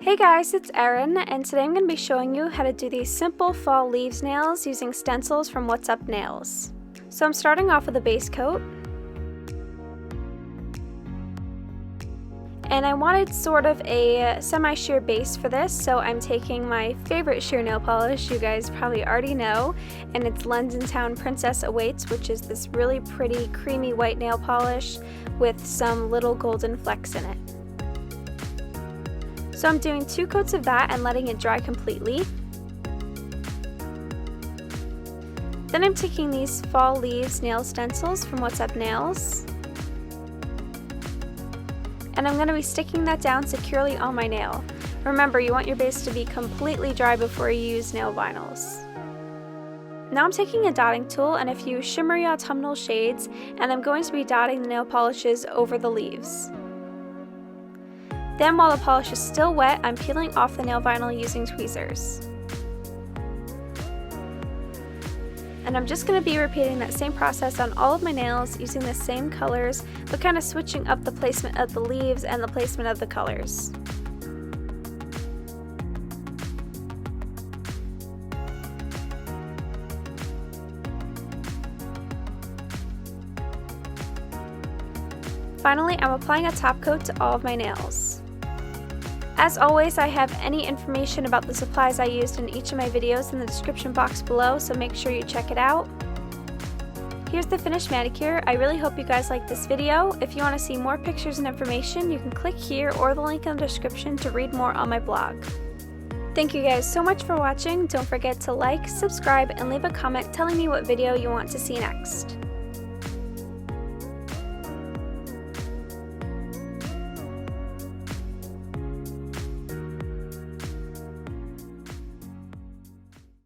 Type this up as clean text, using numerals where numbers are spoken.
Hey guys, it's Erin, and today I'm going to be showing you how to do these simple fall leaves nails using stencils from What's Up Nails. So I'm starting off with a base coat. And I wanted sort of a semi-sheer base for this, so I'm taking my favorite sheer nail polish, you guys probably already know, and it's Londontown Princess Awaits, which is this really pretty creamy white nail polish with some little golden flecks in it. So I'm doing 2 coats of that and letting it dry completely. Then I'm taking these fall leaves nail stencils from What's Up Nails, and I'm going to be sticking that down securely on my nail. Remember, you want your base to be completely dry before you use nail vinyls. Now I'm taking a dotting tool and a few shimmery autumnal shades, and I'm going to be dotting the nail polishes over the leaves. Then while the polish is still wet, I'm peeling off the nail vinyl using tweezers. And I'm just going to be repeating that same process on all of my nails using the same colors, but kind of switching up the placement of the leaves and the placement of the colors. Finally, I'm applying a top coat to all of my nails. As always, I have any information about the supplies I used in each of my videos in the description box below, so make sure you check it out. Here's the finished manicure. I really hope you guys liked this video. If you want to see more pictures and information, you can click here or the link in the description to read more on my blog. Thank you guys so much for watching. Don't forget to like, subscribe, and leave a comment telling me what video you want to see next.